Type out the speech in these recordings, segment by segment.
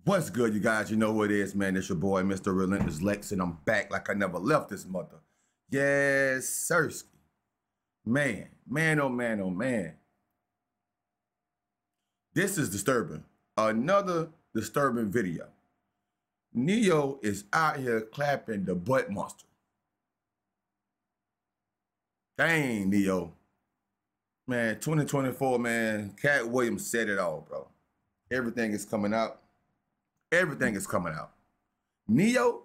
What's good, you guys? You know who it is, man. It's your boy, Mr. Relentless Lex, and I'm back like I never left this mother. Yes, sirski. Man, oh man, oh man. This is disturbing. Another disturbing video. Neo is out here clapping the butt monster. Dang, Neo. Man, 2024, man. Cat Williams said it all, bro. Everything is coming out. Everything is coming out. Neo,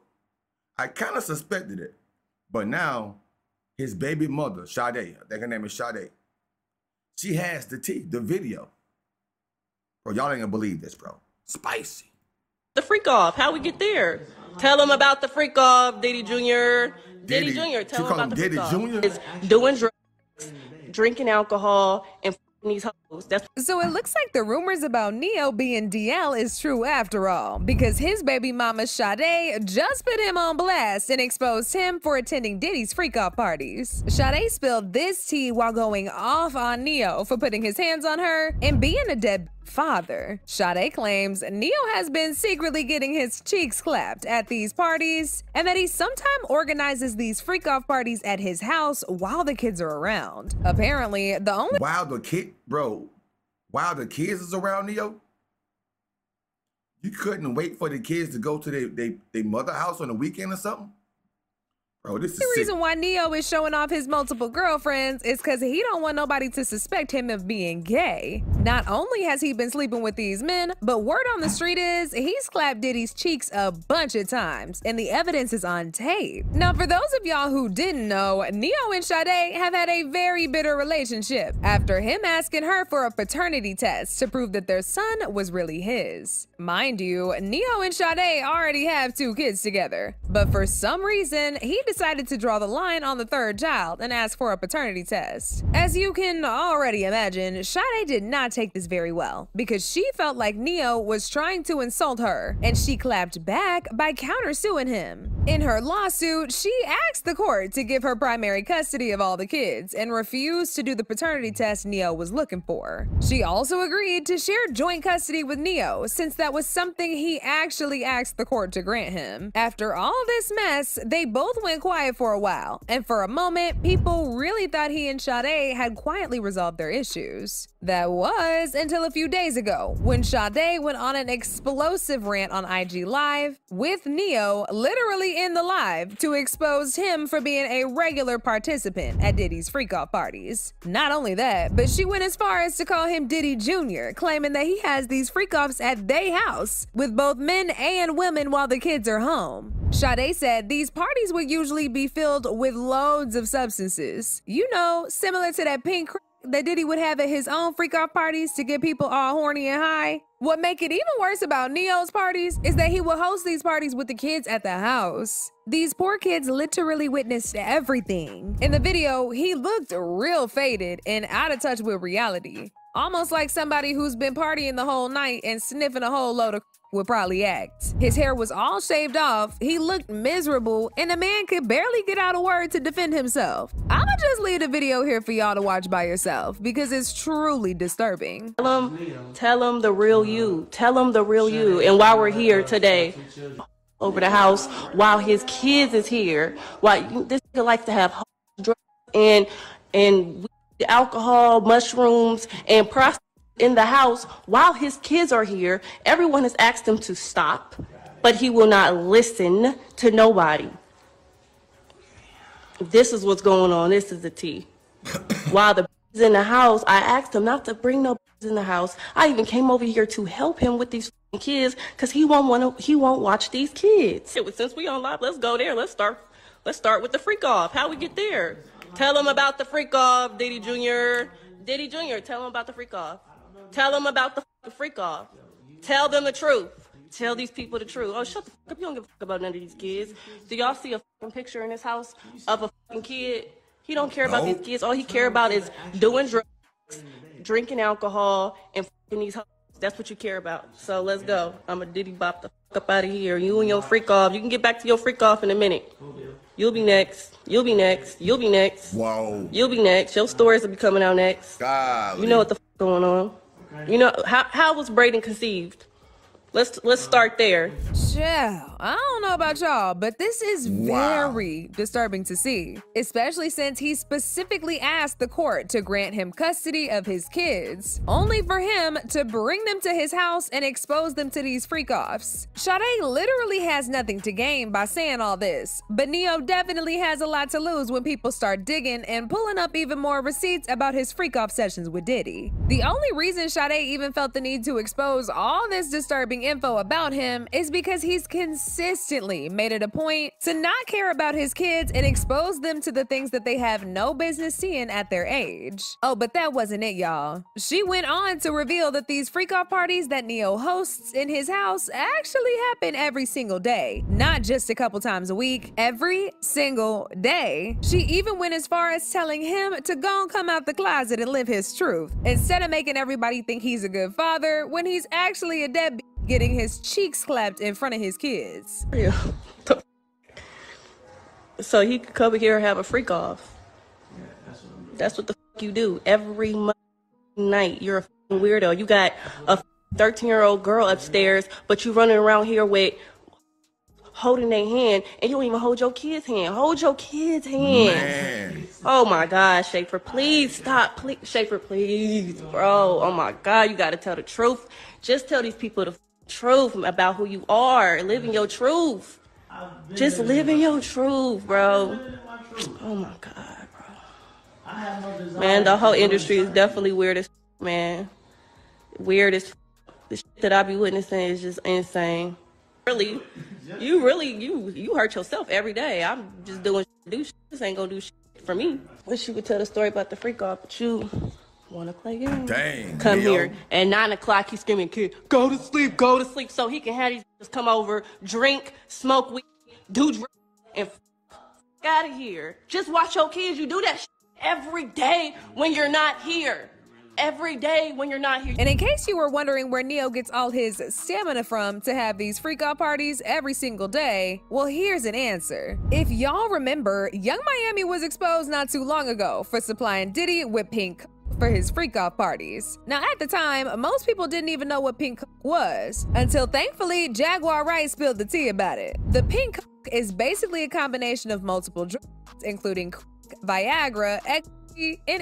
I kind of suspected it, but now his baby mother, Sade, I think her name is Sade, she has the tea, the video. Bro, y'all ain't gonna believe this, bro. Spicy. The freak off, how we get there? Tell them about the freak off, Diddy Jr. Diddy Jr. Tell them about the freak off. Diddy Jr. Is doing drugs, drinking alcohol, and these hoes. So it looks like the rumors about Neo being DL is true after all, because his baby mama Sade just put him on blast and exposed him for attending Diddy's freak-off parties. Sade spilled this tea while going off on Neo for putting his hands on her and being a dead father. Sade claims Neo has been secretly getting his cheeks clapped at these parties and that he sometimes organizes these freak-off parties at his house while the kids are around. Apparently, the only— While the kids is around, Neo, you couldn't wait for the kids to go to their mother house on the weekend or something? Bro, this is the sick. reason why Neo is showing off his multiple girlfriends is because he don't want nobody to suspect him of being gay. Not only has he been sleeping with these men, but word on the street is he's clapped Diddy's cheeks a bunch of times, and the evidence is on tape. Now, for those of y'all who didn't know, Neo and Sade have had a very bitter relationship after him asking her for a paternity test to prove that their son was really his. Mind you, Neo and Sade already have 2 kids together, but for some reason, he decided to draw the line on the 3rd child and ask for a paternity test. As you can already imagine, Sade did not take this very well because she felt like Neo was trying to insult her, and she clapped back by countersuing him. In her lawsuit, she asked the court to give her primary custody of all the kids and refused to do the paternity test Neo was looking for. She also agreed to share joint custody with Neo since that was something he actually asked the court to grant him. After all this mess, they both went quiet for a while, and for a moment, people really thought he and Sade had quietly resolved their issues. That was until a few days ago, when Sade went on an explosive rant on IG Live with Neo literally in the live to expose him for being a regular participant at Diddy's freak-off parties. Not only that, but she went as far as to call him Diddy Jr., claiming that he has these freak-offs at their house with both men and women while the kids are home. Sade said these parties would usually be filled with loads of substances. You know, similar to that pink that Diddy would have at his own freak-off parties to get people all horny and high. What make it even worse about Neo's parties is that he would host these parties with the kids at the house. These poor kids literally witnessed everything. In the video, he looked real faded and out of touch with reality. Almost like somebody who's been partying the whole night and sniffing a whole load of would probably act. His hair was all shaved off, he looked miserable, and the man could barely get out a word to defend himself. I'ma just leave the video here for y'all to watch by yourself because it's truly disturbing. Tell him the real you. Tell him the real you. And while we're here today, over the house, while his kids is here, while this nigga likes to have drugs and alcohol, mushrooms, and prostitutes in the house while his kids are here. Everyone has asked him to stop, but he will not listen to nobody. This is what's going on. This is the tea. While the is in the house, I asked him not to bring no in the house. I even came over here to help him with these kids because he won't watch these kids. Since we on live, let's go there. Let's start with the freak off. How we get there? Tell him about the freak off, Diddy Jr. Diddy Jr. Tell him about the freak off. Tell them about the freak off. Tell them the truth. Tell these people the truth. Oh, shut the fuck up. You don't give a fuck about none of these kids. Do y'all see a fucking picture in his house of a fucking kid? He don't care about these kids. All he care about is doing drugs, drinking alcohol, and fucking these hoes. That's what you care about. So let's go. I'm a Diddy bop the fuck up out of here. You and your freak off. You can get back to your freak off in a minute. You'll be next. You'll be next. You'll be next. Whoa. You'll be next. Your stories will be coming out next. God. You know what the fuck going on. You know, how was Braden conceived? Let's start there. Chill. I don't know about y'all, but this is very disturbing to see, especially since he specifically asked the court to grant him custody of his kids, only for him to bring them to his house and expose them to these freak-offs. Sade literally has nothing to gain by saying all this, but Neo definitely has a lot to lose when people start digging and pulling up even more receipts about his freak-off sessions with Diddy. The only reason Sade even felt the need to expose all this disturbing info about him is because he's consistently made it a point to not care about his kids and expose them to the things that they have no business seeing at their age. Oh, but that wasn't it, y'all. She went on to reveal that these freak-off parties that Neo hosts in his house actually happen every single day, not just a couple times a week, every single day. She even went as far as telling him to go and come out the closet and live his truth, instead of making everybody think he's a good father when he's actually a deadbeat getting his cheeks slapped in front of his kids. Yeah. So he could come here and have a freak off. That's what the fuck you do every night. You're a fucking weirdo. You got a 13-year-old girl upstairs, but you running around here with holding their hand, and you don't even hold your kid's hand. Hold your kid's hand. Man. Oh my God, Schaefer, please stop. Please, Schaefer, please, bro. Oh my God, you gotta tell the truth. Just tell these people the truth about who you are. Live in your truth. Just live in your truth, bro. Oh my God, bro. Man, the whole industry is definitely weird as man. Weird as the shit that I be witnessing is just insane. You hurt yourself every day. I'm just doing shit to do shit. This ain't gonna do shit for me. Wish you could tell the story about the freak off, but you wanna play games. Dang. Come Neo. here at 9 o'clock. He's screaming, "Kid, go to sleep, go to sleep," so he can have these bitches come over, drink, smoke weed, do drugs, and out of here. Just watch your kids. You do that shit every day when you're not here. Every day when you're not here. And in case you were wondering where Neo gets all his stamina from to have these freak-out parties every single day, well, here's an answer. If y'all remember, Young Miami was exposed not too long ago for supplying Diddy with pink for his freak-off parties. Now, at the time, most people didn't even know what pink was, until thankfully, Jaguar Wright spilled the tea about it. The pink is basically a combination of multiple drugs, including Viagra, and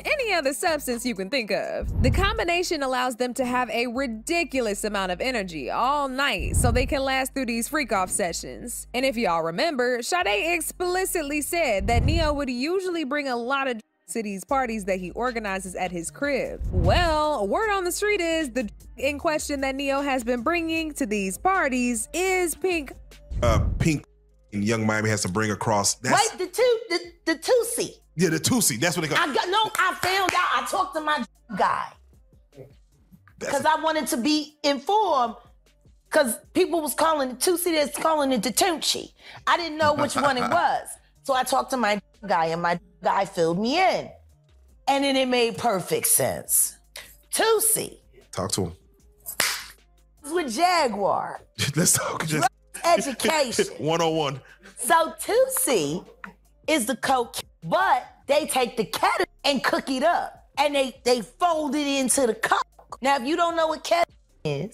any other substance you can think of. The combination allows them to have a ridiculous amount of energy all night so they can last through these freak-off sessions. And if y'all remember, Sade explicitly said that Neo would usually bring a lot of to these parties that he organizes at his crib. Well, word on the street is the in question that Neo has been bringing to these parties is pink. Pink in Young Miami has to bring across. That's, wait, the Tusi. Yeah, the Tusi. That's what they call. I found out. I talked to my guy because I wanted to be informed. Because people was calling it Tusi, that's calling it the Tunchi. I didn't know which one it was, so I talked to my guy, and my guy filled me in, and then it made perfect sense. Tusi. Talk to him. With Jaguar. Let's talk. Just education. 101. So Tusi is the coke. But they take the ketamine and cook it up. And they fold it into the coke. Now, if you don't know what ketamine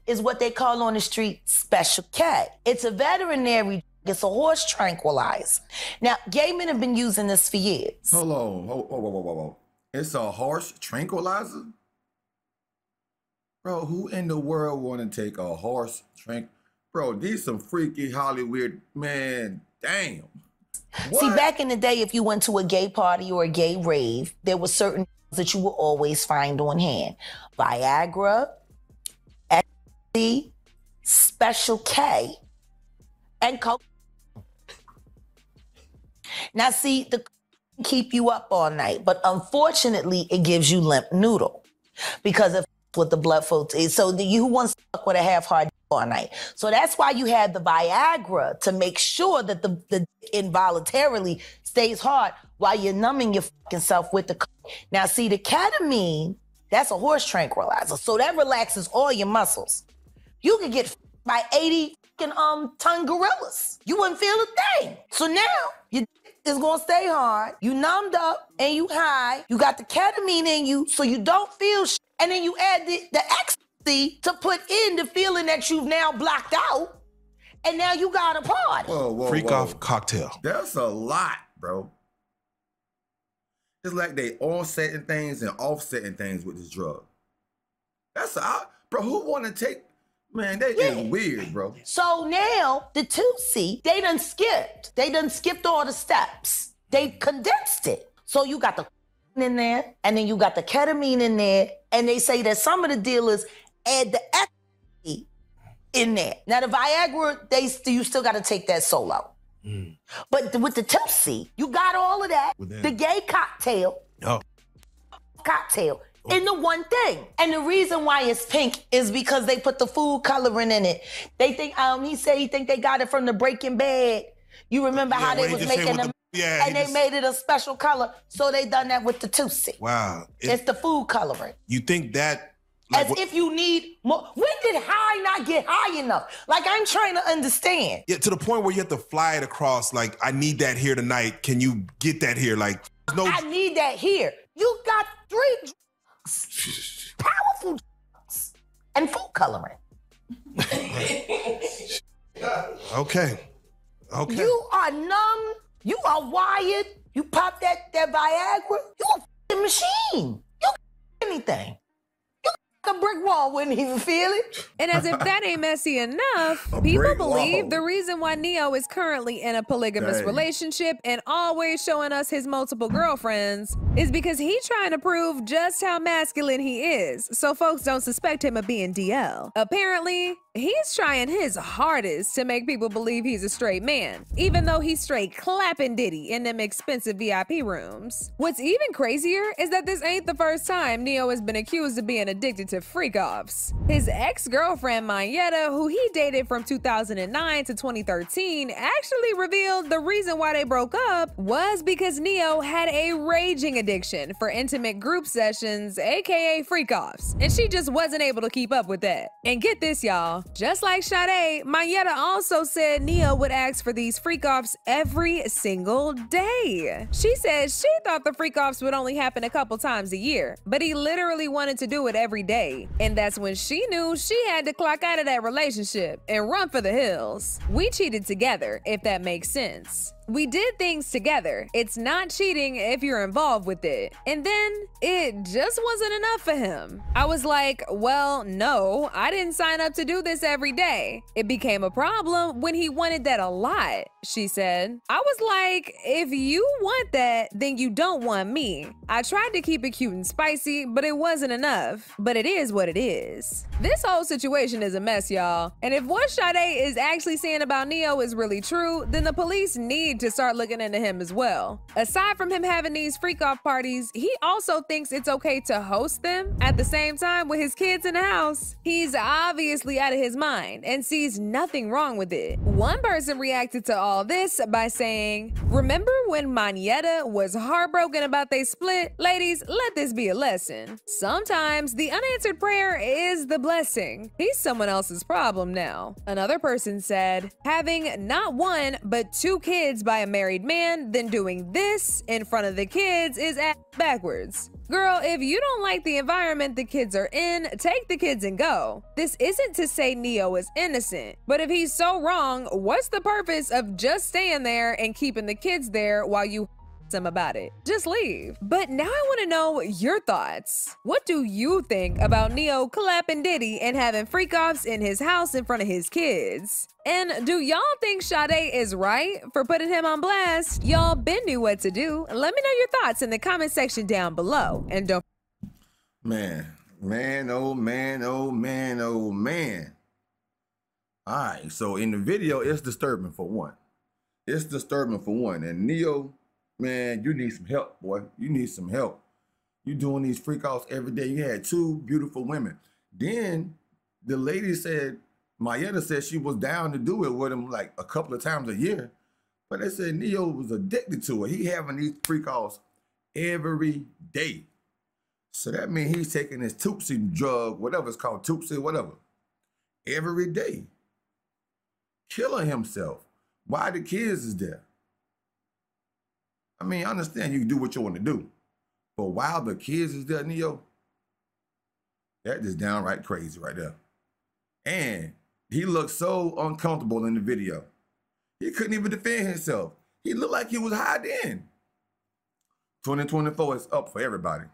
is what they call on the street special K. It's a veterinary, it's a horse tranquilizer. Now, gay men have been using this for years. Hold on. Whoa. It's a horse tranquilizer? Bro, who in the world want to take a horse Bro, these some freaky Hollywood, man, damn. What? See, back in the day, if you went to a gay party or a gay rave, there were certain things that you would always find on hand. Viagra, ecstasy, special K, and coke. Now, see, the keep you up all night, but unfortunately, it gives you limp noodle because of with the blood flow. So you wants to fuck with a half-hard all night. So that's why you had the Viagra to make sure that the involuntarily stays hard while you're numbing your fucking self with the coke. Now, see, the ketamine, that's a horse tranquilizer. So that relaxes all your muscles. You could get by 80 ton gorillas. You wouldn't feel a thing. So now your is gonna stay hard. You numbed up and you high. You got the ketamine in you, so you don't feel shit. And then you add the X to put in the feeling that you've now blocked out, and now you got a party. Whoa, Freak off cocktail. That's a lot, bro. It's like they on-setting things and offsetting things with this drug. Bro, who want to take, man, that is weird, bro. So now the 2C, they done skipped all the steps. They condensed it. So you got the in there, and then you got the ketamine in there, and they say that some of the dealers add the ecstasy in there. Now the Viagra, you still got to take that solo. But with the 2C, you got all of that. The gay cocktail. In the one thing. And the reason why it's pink is because they put the food coloring in it. They think, he said he think they got it from the Breaking Bad. You remember how they was making them, and they made it a special color, so they done that with the 2C. Wow. It's the food coloring. You think that... Like, as if you need more. When did high not get high enough? Like, I'm trying to understand. Yeah, to the point where you have to fly it across, like, I need that here tonight. Can you get that here? Like, no... I need that here. You got 3 drugs. Powerful drugs. And food coloring. Okay. You are numb. You are wired. You pop that Viagra. You a f***ing machine. You can anything. A brick wall wouldn't even feel it. And as if that ain't messy enough, people believe the reason why Neo is currently in a polygamous relationship and always showing us his multiple girlfriends is because he's trying to prove just how masculine he is, so folks don't suspect him of being DL. Apparently, he's trying his hardest to make people believe he's a straight man, even though he's straight clapping Diddy in them expensive VIP rooms. What's even crazier is that this ain't the first time Neo has been accused of being addicted to freak-offs. His ex-girlfriend Mayetta, who he dated from 2009 to 2013, actually revealed the reason why they broke up was because Neo had a raging addiction for intimate group sessions, aka freak-offs, and she just wasn't able to keep up with that. And get this, y'all, just like Sade, Mayetta also said Neo would ask for these freak-offs every single day. She said she thought the freak-offs would only happen a couple times a year, but he literally wanted to do it every day. And that's when she knew she had to clock out of that relationship and run for the hills. We cheated together, if that makes sense. We did things together. It's not cheating if you're involved with it. And then it just wasn't enough for him. I was like, well, no, I didn't sign up to do this every day. It became a problem when he wanted that a lot, she said. I was like, if you want that, then you don't want me. I tried to keep it cute and spicy, but it wasn't enough. But it is what it is. This whole situation is a mess, y'all. And if what Sade is actually saying about Neo is really true, then the police need to start looking into him as well. Aside from him having these freak-off parties, he also thinks it's okay to host them at the same time with his kids in the house. He's obviously out of his mind and sees nothing wrong with it. One person reacted to all this by saying, remember when Mayetta was heartbroken about they split? Ladies, let this be a lesson. Sometimes the unanswered prayer is the blessing. He's someone else's problem now. Another person said, having not 1, but 2 kids by a married man, then doing this in front of the kids is ass backwards. Girl, if you don't like the environment the kids are in, take the kids and go. This isn't to say Neo is innocent, but if he's so wrong, what's the purpose of just staying there and keeping the kids there while you him about it? Just leave. But now I want to know your thoughts. What do you think about Neo clapping Diddy and having freak-offs in his house in front of his kids? And do y'all think Sade is right for putting him on blast? Y'all been knew what to do. Let me know your thoughts in the comment section down below. And don't... Man. All right, so in the video, it's disturbing for one. And Neo, man, you need some help, boy. You need some help. You doing these freak-offs every day. You had 2 beautiful women. Then the lady said, Mayetta said she was down to do it with him like a couple of times a year. But they said Neo was addicted to it. He having these freak-offs every day. So that means he's taking his Tootsie drug, whatever it's called, Tootsie, whatever, every day. Killing himself. Why the kids is there? I mean, I understand you can do what you want to do. But while the kids is there, Neo, That just downright crazy right there. And he looked so uncomfortable in the video. He couldn't even defend himself. He looked like he was hiding. 2024 is up for everybody.